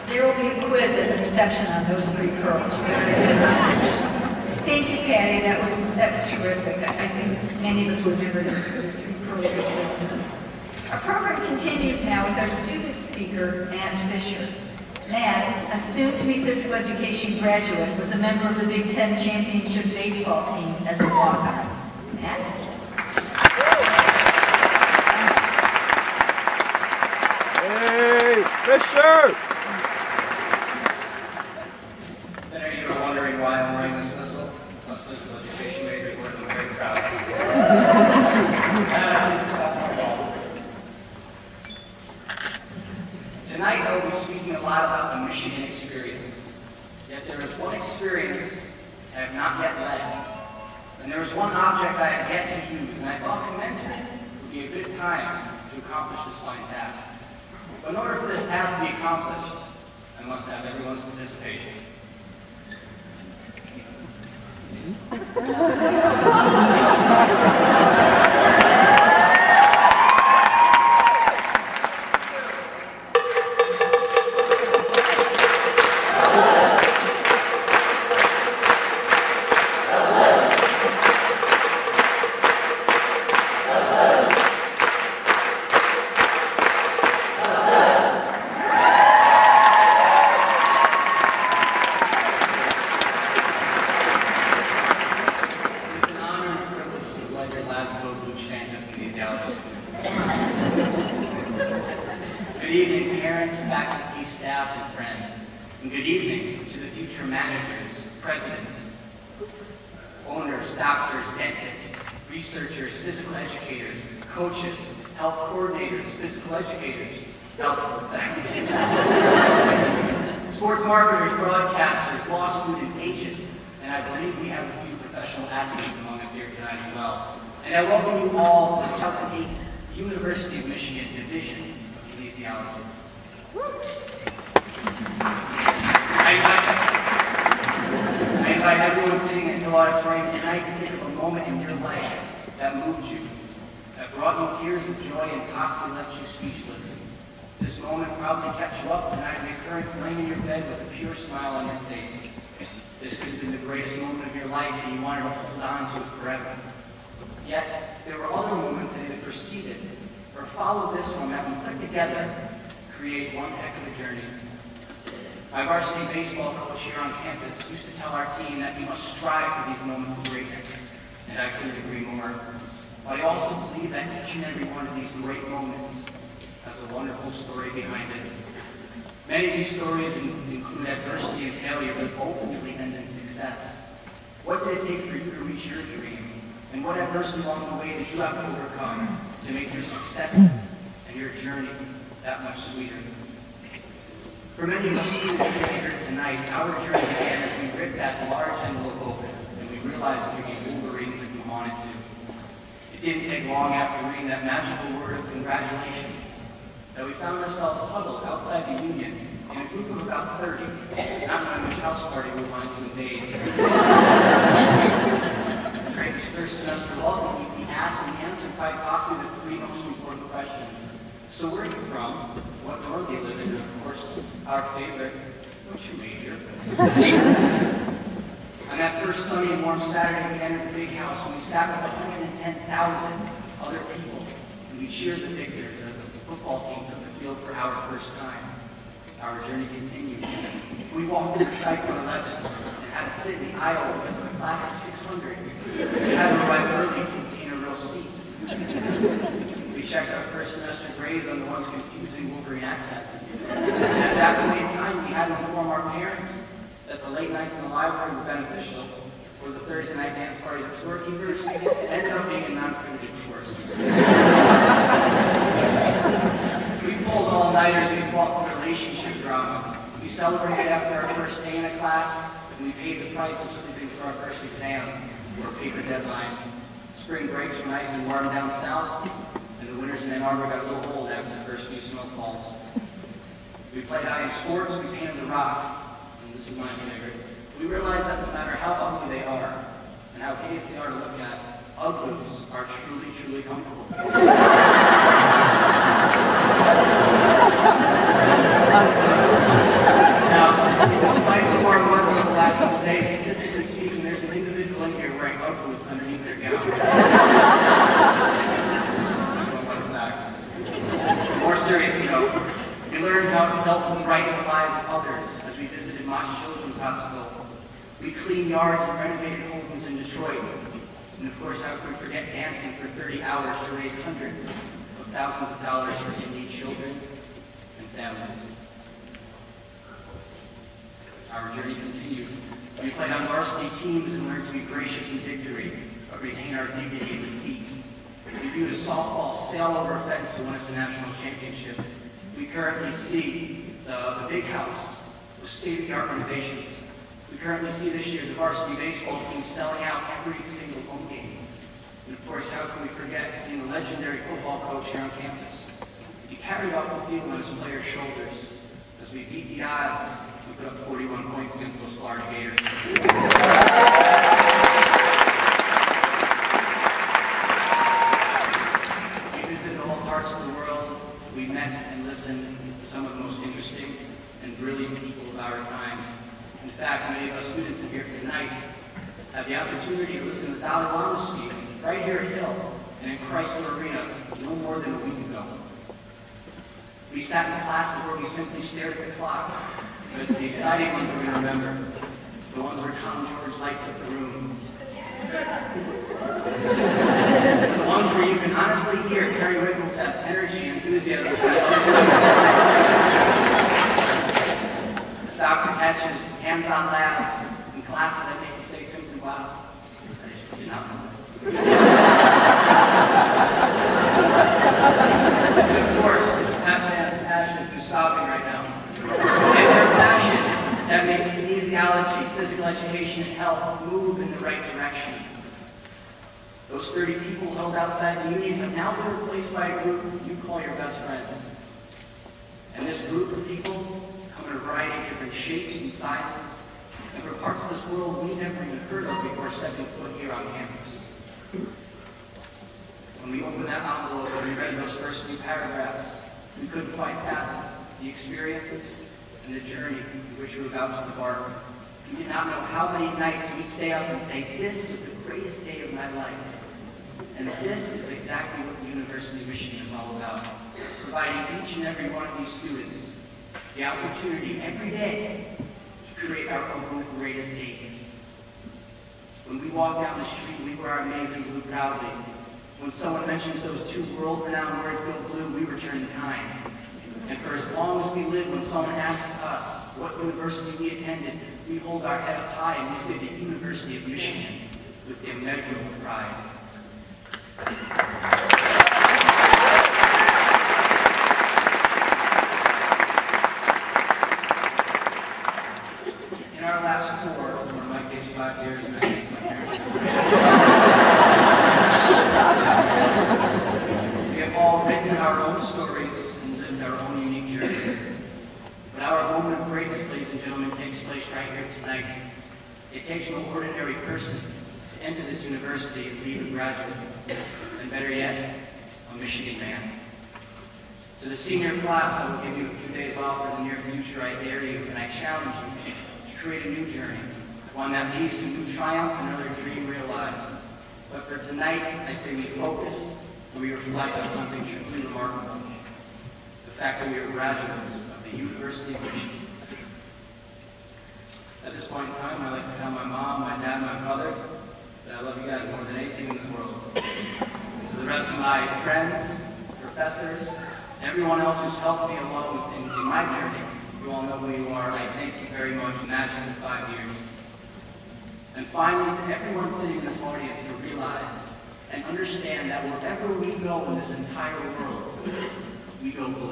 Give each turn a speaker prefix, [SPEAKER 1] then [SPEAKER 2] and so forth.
[SPEAKER 1] There will be a quiz at the reception on those 3 curls. Thank you, Patty. That was terrific. I think many of us would do the 3 curls at this. Our program continues now with our student speaker, Matt Fisher. Matt, a soon-to-be physical education graduate, was a member of the Big Ten Championship baseball team as a walk-on. Matt?
[SPEAKER 2] Hey, Fisher!
[SPEAKER 3] You're wondering why I'm wearing this whistle? Us physical education majors working very proud. Tonight I will be speaking a lot about the Michigan experience. Yet there is one experience I have not yet led. And there is one object I have yet to use, and I thought commencement would be a good time to accomplish this fine task. But in order for this task to be accomplished, I must have everyone's participation. Good evening, parents, faculty, staff, and friends. And good evening to the future managers, presidents, owners, doctors, dentists, researchers, physical educators, coaches, health coordinators, physical educators, sports marketers, broadcasters, law students, agents, and I believe we have a few professional athletes among us here tonight as well. And I welcome you all to the 2008 University of Michigan Division of Kinesiology. I invite everyone sitting in the auditorium tonight to think of a moment in your life that moved you, that brought you tears of joy and possibly left you speechless. This moment probably kept you up the night of the occurrence, laying in your bed with a pure smile on your face. This could have been the greatest moment of your life and you wanted to hold on to it forever. Yet, there were other moments that either preceded or followed this one that we put together to create one heck of a journey. My varsity baseball coach here on campus used to tell our team that we must strive for these moments of greatness, and I couldn't agree more. But I also believe that each and every one of these great moments has a wonderful story behind it. Many of these stories include adversity and failure, but ultimately end in success. What did it take for you to reach your dream? And what adversity along the way did you have to overcome to make your successes and your journey that much sweeter? For many of us students sitting here tonight, our journey began as we ripped that large envelope open and we realized we could be Wolverines if we wanted to. It didn't take long after reading that magical word of congratulations that we found ourselves huddled outside the Union in a group of about 30, not knowing which house party we wanted to invade. During this first semester welcome, we asked and answered quite possibly the 3 most important questions. So where are you from? What dorm do you live in? And of course, our favorite, what's your major? On that first sunny and warm Saturday, we entered the big house and we sat with 110,000 other people. And we cheered the victors as the football team took the field for our first time. Our journey continued. We walked into Cycle 11 and had to sit in the aisle because of a class of 600. We had to arrive early to obtain a real seat. We checked our first semester grades on the ones confusing Wolverine accents. And at that point in time, we had to inform our parents that the late nights in the library were beneficial, or the Thursday night dance parties at storekeepers ended up being a non-privileged course. We pulled all-nighters, we fought the relationship drama. We celebrated after our first day in a class, and we paid the price of sleeping for our first exam, or paper deadline. Spring breaks were nice and warm down south, and the winters in Ann Arbor got a little cold after the first few snowfalls. We played high in sports, we painted the rock, and this is my favorite. We realized that no matter how ugly they are, and how hideous they are to look at, uglies are truly, truly comfortable. yards and renovated homes in Detroit. And of course, how could we forget dancing for 30 hours to raise hundreds of thousands of dollars for in-need children and families. Our journey continued. We played on varsity teams and learned to be gracious in victory, but retain our dignity in defeat. We viewed a softball sail over a fence to win us a national championship. We currently see the big house with state-of-the-art renovations. We currently see this year the varsity baseball team selling out every single home game. And of course, how can we forget seeing the legendary football coach here on campus? He carried off the field on his players' shoulders. As we beat the odds, we put up 41 points against those Florida Gators. We visited all parts of the world. We met and listened to some of the most interesting and brilliant people of our time. In fact, many of us students in here tonight had the opportunity to listen to the Dalai Lama speak right here at Hill and in Chrysler Arena no more than a week ago. We sat in classes where we simply stared at the clock, but the exciting ones we remember, the ones where Tom George lights up the room. The ones where you can honestly hear Terry Wigglesworth's energy and enthusiasm from the other side. As Dr. Hatch's hands-on labs and classes that make you say simply, wow, I did not know. And of course, it's Pat Passion who's sobbing right now. It's her passion that makes kinesiology, physical education, and health move in the right direction. Those 30 people held outside the union have now been replaced by a group you call your best friends. And this group of people come in a variety of different shapes and sizes, and for parts of this world we never even heard of before stepping foot here on campus. When we opened that envelope and we read those first few paragraphs, we couldn't quite fathom the experiences and the journey in which we were about to embark. We did not know how many nights we'd stay up and say, this is the greatest day of my life. And this is exactly what the University of Michigan is all about, providing each and every one of these students the opportunity every day to create our own greatest days. When we walk down the street, we wear our amazing blue proudly. When someone mentions those two world-renowned words, go blue, we return the kind. And for as long as we live, when someone asks us what university we attended, we hold our head up high and we say the University of Michigan with immeasurable pride. In our last tour, or in my case 5 years, and I think my parents, we have all written our own stories and lived our own unique journey. But our moment of greatness, ladies and gentlemen, takes place right here tonight. It takes an ordinary person to enter this university and leave a graduate, and better yet, a Michigan man. To the senior class, I will give you a few days off in the near future, I dare you, and I challenge you to create a new journey, one that leads to new triumph and another dream realized. But for tonight, I say we focus and we reflect on something truly remarkable. The fact that we are graduates of the University of Michigan. At this point in time, I'd like to tell my mom, my dad, my brother, that I love you guys more than anything in this world. And to the rest of my friends, professors, and everyone else who's helped me along in my journey, you all know who you are, and I thank you very much. Imagine in 5 years. And finally, to everyone sitting in this audience to realize and understand that wherever we go in this entire world, we go blue.